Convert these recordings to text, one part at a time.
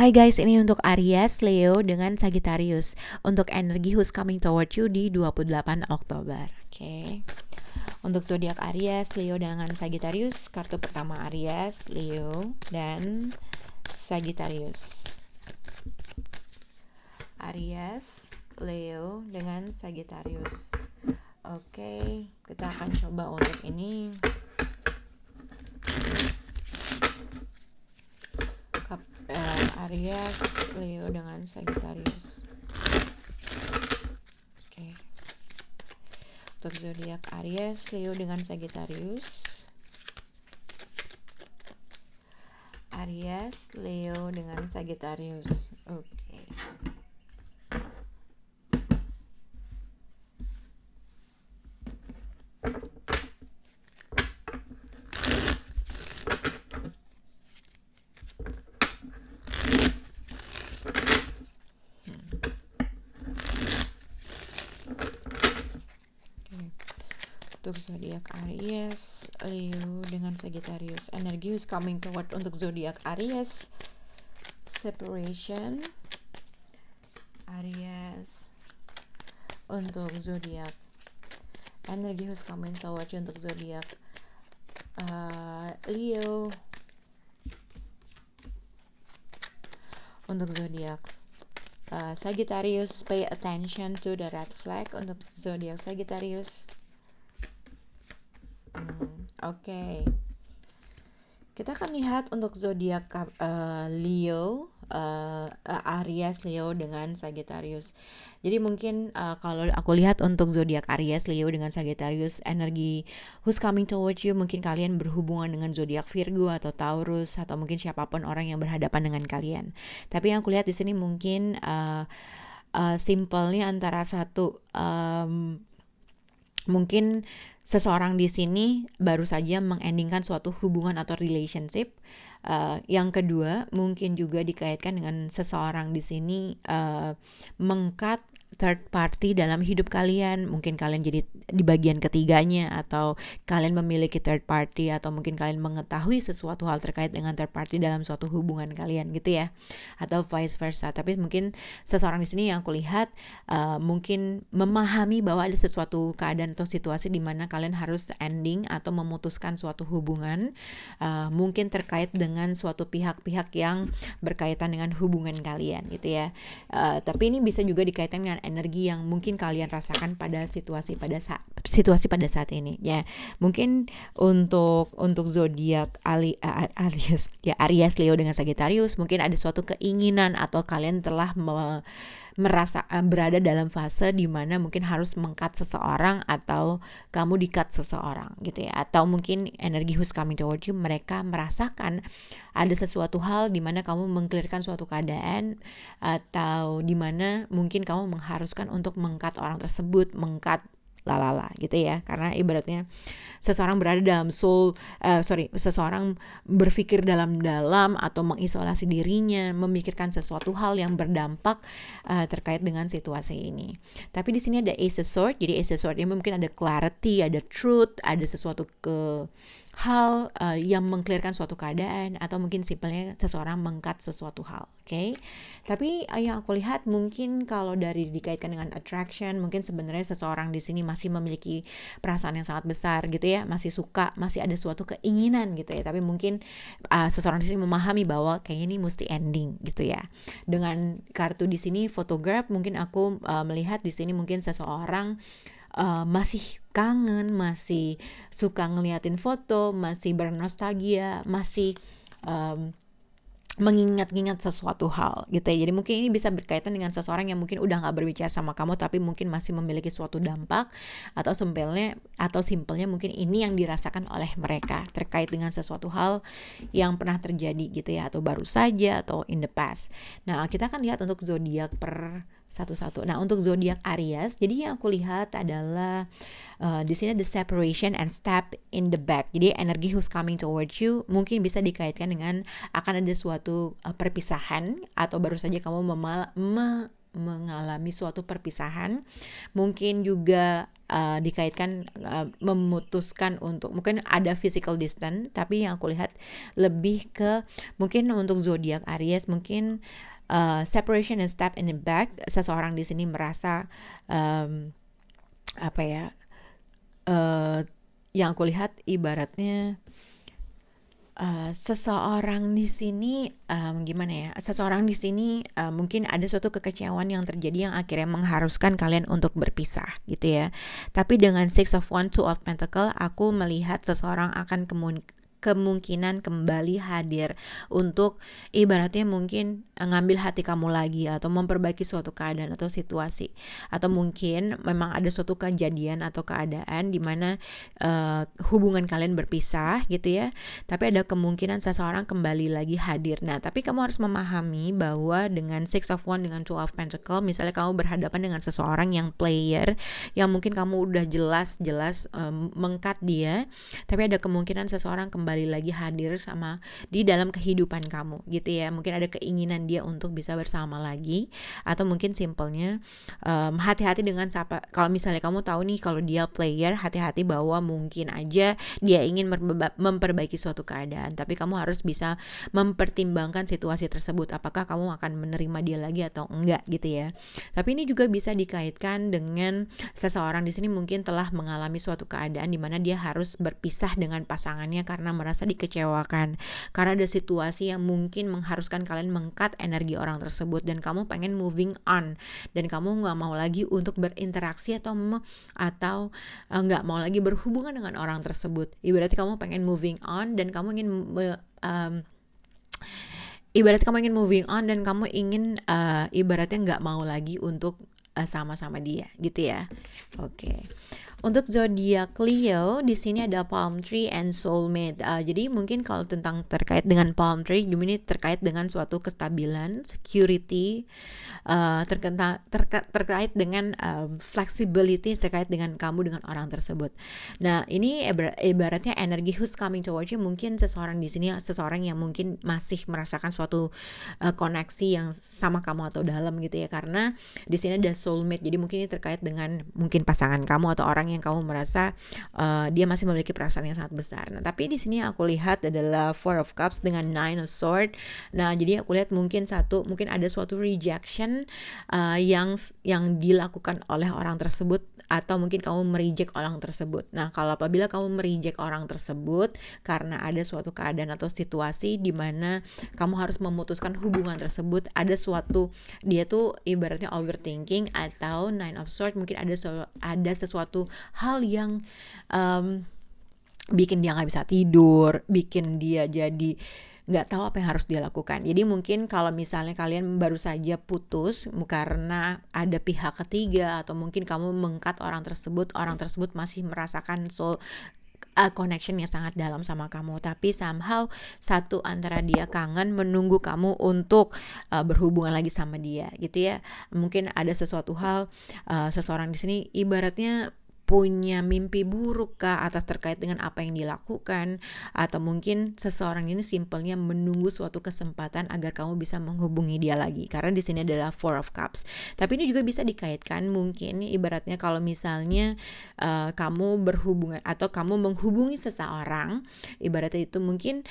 Hai guys, ini untuk Aries, Leo, dengan Sagittarius. Untuk energi who's coming toward you di 28 Oktober. Oke. Untuk zodiak Aries, Leo dengan Sagittarius, kartu pertama Aries, Leo, dan Sagittarius. Aries, Leo, dengan Sagittarius. Oke, kita akan coba untuk ini. Aries, Leo dengan Sagittarius. Oke. Untuk zodiak Aries, Leo dengan Sagittarius. Aries, Leo dengan Sagittarius. Oke. Untuk zodiak Aries, Leo dengan Sagittarius. Energi is coming toward untuk zodiak Aries. Separation. Aries. Untuk zodiak energi is coming toward untuk zodiak Leo. Untuk zodiak Sagittarius, pay attention to the red flag untuk zodiak Sagittarius. Oke. Kita akan lihat untuk zodiak Leo, Aries, Leo dengan Sagittarius. Jadi mungkin kalau aku lihat untuk zodiak Aries, Leo dengan Sagittarius, energi who's coming towards you, mungkin kalian berhubungan dengan zodiak Virgo atau Taurus atau mungkin siapapun orang yang berhadapan dengan kalian. Tapi yang aku lihat di sini mungkin simpelnya antara satu mungkin seseorang di sini baru saja mengendingkan suatu hubungan atau relationship. Yang kedua, mungkin juga dikaitkan dengan seseorang di sini meng-cut third party dalam hidup kalian. Mungkin kalian jadi di bagian ketiganya, atau kalian memiliki third party, atau mungkin kalian mengetahui sesuatu hal terkait dengan third party dalam suatu hubungan kalian gitu ya, atau vice versa. Tapi mungkin seseorang di sini yang aku lihat mungkin memahami bahwa ada sesuatu keadaan atau situasi di mana kalian harus ending atau memutuskan suatu hubungan, mungkin terkait dengan suatu pihak-pihak yang berkaitan dengan hubungan kalian gitu ya. Tapi ini bisa juga dikaitkan dengan energi yang mungkin kalian rasakan pada situasi pada saat ini ya. Mungkin untuk zodiak Aries ya, Aries, Leo dengan Sagittarius, mungkin ada suatu keinginan atau kalian telah merasa berada dalam fase di mana mungkin harus meng-cut seseorang atau kamu di-cut seseorang gitu ya. Atau mungkin energi who's coming toward you, mereka merasakan ada sesuatu hal di mana kamu meng-clearkan suatu keadaan, atau di mana mungkin kamu mengharuskan untuk meng-cut orang tersebut, meng-cut lalala gitu ya. Karena ibaratnya seseorang berada dalam seseorang berpikir dalam-dalam atau mengisolasi dirinya, memikirkan sesuatu hal yang berdampak terkait dengan situasi ini. Tapi di sini ada Ace of Swords. Jadi Ace of Swords ini mungkin ada clarity, ada truth, ada sesuatu hal yang meng-clearkan suatu keadaan, atau mungkin simpelnya seseorang meng-cut sesuatu hal. Okay? Tapi yang aku lihat mungkin kalau dari dikaitkan dengan attraction, mungkin sebenarnya seseorang di sini masih memiliki perasaan yang sangat besar gitu ya, masih suka, masih ada suatu keinginan gitu ya. Tapi mungkin seseorang di sini memahami bahwa kayaknya ini mesti ending gitu ya. Dengan kartu di sini photograph, mungkin aku melihat di sini mungkin seseorang masih kangen, masih suka ngeliatin foto, masih bernostalgia, masih mengingat-ingat sesuatu hal gitu ya. Jadi mungkin ini bisa berkaitan dengan seseorang yang mungkin udah gak berbicara sama kamu, tapi mungkin masih memiliki suatu dampak, atau simpelnya mungkin ini yang dirasakan oleh mereka terkait dengan sesuatu hal yang pernah terjadi gitu ya, atau baru saja, atau in the past. Nah, kita akan lihat untuk zodiak per satu-satu. Nah, untuk zodiak Aries, jadi yang aku lihat adalah di sini ada separation and step in the back. Jadi energi who's coming towards you mungkin bisa dikaitkan dengan akan ada suatu perpisahan, atau baru saja kamu mengalami suatu perpisahan. Mungkin juga dikaitkan memutuskan untuk mungkin ada physical distance, tapi yang aku lihat lebih ke mungkin untuk zodiak Aries mungkin separation and step in the back. Seseorang di sini merasa apa ya, yang aku lihat ibaratnya seseorang di sini gimana ya? Seseorang di sini mungkin ada suatu kekecewaan yang terjadi yang akhirnya mengharuskan kalian untuk berpisah gitu ya. Tapi dengan Six of Wands, Two of Pentacles, aku melihat seseorang akan kemungkinan kembali hadir untuk ibaratnya mungkin ngambil hati kamu lagi atau memperbaiki suatu keadaan atau situasi, atau mungkin memang ada suatu kejadian atau keadaan di mana hubungan kalian berpisah gitu ya, tapi ada kemungkinan seseorang kembali lagi hadir. Nah, tapi kamu harus memahami bahwa dengan Six of Wands dengan Two of Pentacles, misalnya kamu berhadapan dengan seseorang yang player, yang mungkin kamu udah jelas-jelas mengkat dia, tapi ada kemungkinan seseorang kembali lagi hadir sama di dalam kehidupan kamu gitu ya. Mungkin ada keinginan dia untuk bisa bersama lagi, atau mungkin simpelnya hati-hati dengan siapa. Kalau misalnya kamu tahu nih kalau dia player, hati-hati bahwa mungkin aja dia ingin memperbaiki suatu keadaan, tapi kamu harus bisa mempertimbangkan situasi tersebut, apakah kamu akan menerima dia lagi atau enggak gitu ya. Tapi ini juga bisa dikaitkan dengan seseorang di sini mungkin telah mengalami suatu keadaan di mana dia harus berpisah dengan pasangannya karena merasa dikecewakan, karena ada situasi yang mungkin mengharuskan kalian mengkat energi orang tersebut dan kamu pengen moving on, dan kamu nggak mau lagi untuk berinteraksi atau nggak mau lagi berhubungan dengan orang tersebut. Ibaratnya kamu pengen moving on dan kamu ingin ibaratnya nggak mau lagi untuk sama-sama dia gitu ya. Oke. Untuk zodiak Leo di sini ada palm tree and soulmate. Jadi mungkin kalau terkait dengan palm tree, ini terkait dengan suatu kestabilan, security, terkait dengan flexibility, terkait dengan kamu dengan orang tersebut. Nah, ini ibaratnya energi who's coming towards you. Mungkin seseorang di sini seseorang yang mungkin masih merasakan suatu koneksi yang sama kamu atau dalam gitu ya, karena di sini ada soulmate. Jadi mungkin ini terkait dengan mungkin pasangan kamu atau orang yang kamu merasa dia masih memiliki perasaan yang sangat besar. Nah, tapi di sini aku lihat adalah Four of Cups dengan Nine of Swords. Nah, jadi aku lihat mungkin ada suatu rejection yang dilakukan oleh orang tersebut, atau mungkin kamu mereject orang tersebut. Nah, kalau apabila kamu mereject orang tersebut karena ada suatu keadaan atau situasi di mana kamu harus memutuskan hubungan tersebut, ada suatu, dia tuh ibaratnya overthinking, atau Nine of Swords mungkin ada sesuatu hal yang bikin dia nggak bisa tidur, bikin dia jadi nggak tahu apa yang harus dia lakukan. Jadi mungkin kalau misalnya kalian baru saja putus karena ada pihak ketiga, atau mungkin kamu mengkat orang tersebut masih merasakan connection yang sangat dalam sama kamu, tapi somehow satu antara dia kangen menunggu kamu untuk berhubungan lagi sama dia gitu ya. Mungkin ada sesuatu hal, seseorang di sini ibaratnya punya mimpi buruk kah atas terkait dengan apa yang dilakukan, atau mungkin seseorang ini simpelnya menunggu suatu kesempatan agar kamu bisa menghubungi dia lagi, karena di sini adalah Four of Cups. Tapi ini juga bisa dikaitkan mungkin ibaratnya kalau misalnya kamu berhubungan atau kamu menghubungi seseorang, ibaratnya itu mungkin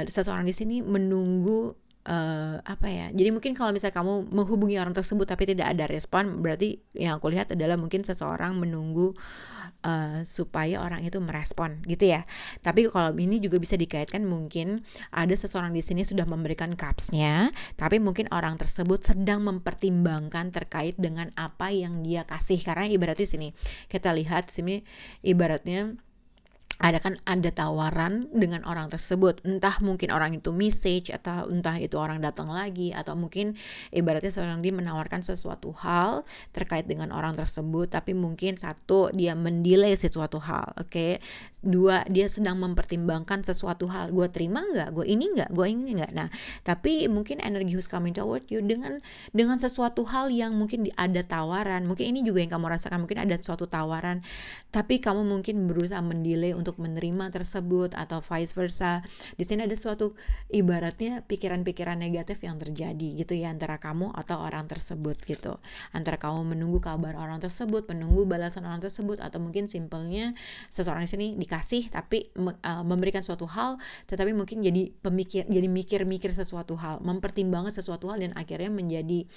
seseorang di sini menunggu jadi mungkin kalau misalnya kamu menghubungi orang tersebut tapi tidak ada respon, berarti yang aku lihat adalah mungkin seseorang menunggu supaya orang itu merespon gitu ya. Tapi kalau ini juga bisa dikaitkan mungkin ada seseorang di sini sudah memberikan cups-nya, tapi mungkin orang tersebut sedang mempertimbangkan terkait dengan apa yang dia kasih, karena ibaratnya sini kita lihat sini ibaratnya ada tawaran dengan orang tersebut, entah mungkin orang itu message, atau entah itu orang datang lagi, atau mungkin ibaratnya seorang dia menawarkan sesuatu hal terkait dengan orang tersebut, tapi mungkin satu dia mendelay sesuatu hal, dua dia sedang mempertimbangkan sesuatu hal, gue terima nggak, gue ini nggak. Nah, tapi mungkin energi who's coming toward you dengan sesuatu hal yang mungkin ada tawaran, mungkin ini juga yang kamu rasakan, mungkin ada suatu tawaran tapi kamu mungkin berusaha mendelay untuk untuk menerima tersebut atau vice versa. Di sini ada suatu ibaratnya pikiran-pikiran negatif yang terjadi gitu ya antara kamu atau orang tersebut gitu. Antara kamu menunggu kabar orang tersebut, menunggu balasan orang tersebut, atau mungkin simpelnya seseorang di sini dikasih tapi memberikan suatu hal tetapi mungkin jadi mikir-mikir sesuatu hal, mempertimbangkan sesuatu hal dan akhirnya menjadi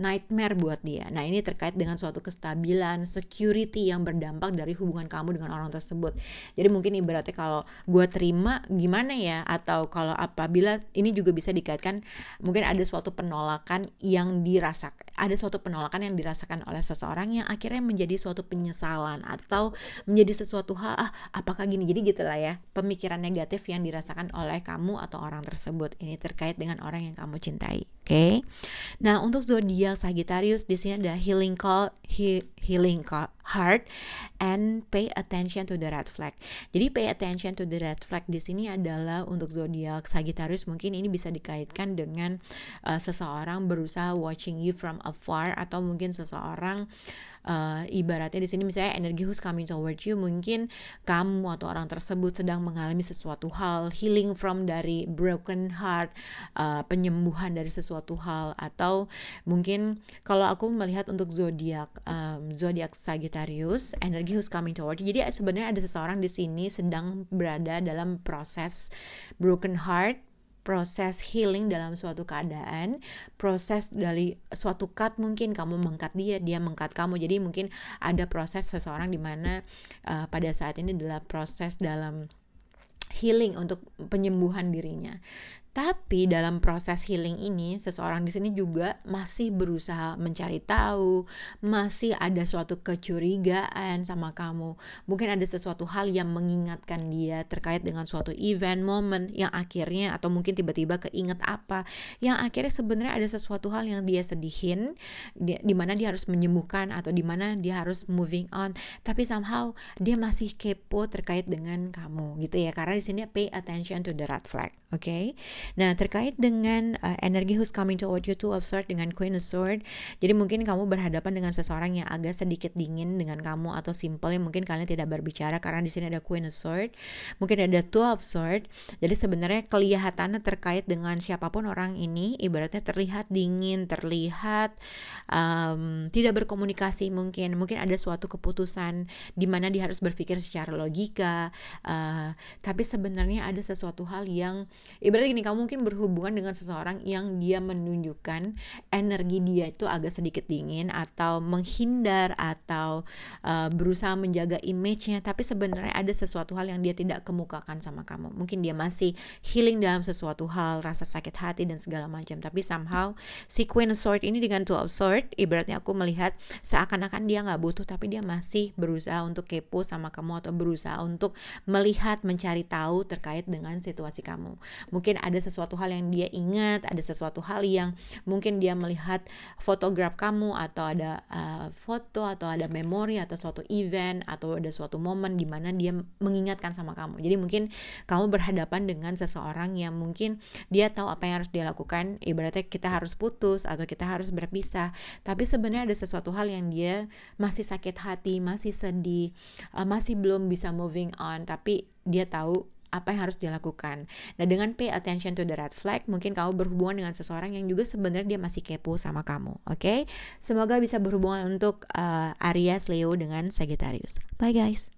nightmare buat dia. Nah, ini terkait dengan suatu kestabilan, security yang berdampak dari hubungan kamu dengan orang tersebut. Jadi mungkin ibaratnya kalau gue terima gimana ya, atau kalau apabila ini juga bisa dikaitkan mungkin ada suatu penolakan yang dirasakan oleh seseorang yang akhirnya menjadi suatu penyesalan atau menjadi sesuatu hal apakah gini, jadi gitulah ya, pemikiran negatif yang dirasakan oleh kamu atau orang tersebut. Ini terkait dengan orang yang kamu cintai. Oke. Nah, untuk zodiak Sagittarius di sini ada healing heart and pay attention to the red flag. Jadi pay attention to the red flag di sini adalah untuk zodiak Sagittarius, mungkin ini bisa dikaitkan dengan seseorang berusaha watching you from afar, atau mungkin seseorang ibaratnya di sini misalnya energi who's coming towards you, mungkin kamu atau orang tersebut sedang mengalami sesuatu hal, healing from dari broken heart, penyembuhan dari sesuatu hal, atau mungkin kalau aku melihat untuk zodiak Sagittarius, energi who's coming towards you, jadi sebenarnya ada seseorang di sini sedang berada dalam proses broken heart, proses healing dalam suatu keadaan, proses dari suatu cut, mungkin kamu mengkat dia mengkat kamu. Jadi mungkin ada proses seseorang di mana pada saat ini adalah proses dalam healing untuk penyembuhan dirinya. Tapi dalam proses healing ini, seseorang di sini juga masih berusaha mencari tahu, masih ada suatu kecurigaan sama kamu. Mungkin ada sesuatu hal yang mengingatkan dia terkait dengan suatu event, momen yang akhirnya, atau mungkin tiba-tiba keinget apa, yang akhirnya sebenarnya ada sesuatu hal yang dia sedihin, di mana dia harus menyembuhkan atau di mana dia harus moving on. Tapi somehow dia masih kepo terkait dengan kamu, gitu ya. Karena di sini pay attention to the red flag, oke? Nah, terkait dengan energi who's coming toward you, Two of Swords dengan Queen of Swords, jadi mungkin kamu berhadapan dengan seseorang yang agak sedikit dingin dengan kamu, atau simpelnya mungkin kalian tidak berbicara karena di sini ada Queen of Swords, mungkin ada Two of Swords. Jadi sebenarnya kelihatannya terkait dengan siapapun orang ini, ibaratnya terlihat dingin, terlihat tidak berkomunikasi, mungkin ada suatu keputusan di mana dia harus berpikir secara logika, tapi sebenarnya ada sesuatu hal yang ibaratnya gini, kamu mungkin berhubungan dengan seseorang yang dia menunjukkan energi dia itu agak sedikit dingin atau menghindar atau berusaha menjaga image-nya, tapi sebenarnya ada sesuatu hal yang dia tidak kemukakan sama kamu. Mungkin dia masih healing dalam sesuatu hal, rasa sakit hati dan segala macam, tapi somehow si Queen of Swords ini dengan Two of Swords, ibaratnya aku melihat seakan-akan dia gak butuh, tapi dia masih berusaha untuk kepo sama kamu atau berusaha untuk melihat, mencari tahu terkait dengan situasi kamu. Mungkin ada sesuatu hal yang dia ingat, ada sesuatu hal yang mungkin dia melihat fotograf kamu, atau ada foto, atau ada memori, atau suatu event, atau ada suatu momen di mana dia mengingatkan sama kamu. Jadi mungkin kamu berhadapan dengan seseorang yang mungkin dia tahu apa yang harus dia lakukan, ibaratnya kita harus putus atau kita harus berpisah, tapi sebenarnya ada sesuatu hal yang dia masih sakit hati, masih sedih, masih belum bisa moving on, tapi dia tahu apa yang harus dilakukan. Nah, dengan pay attention to the red flag, mungkin kamu berhubungan dengan seseorang yang juga sebenarnya dia masih kepo sama kamu. Oke? Semoga bisa berhubungan untuk Aries, Leo dengan Sagittarius. Bye guys.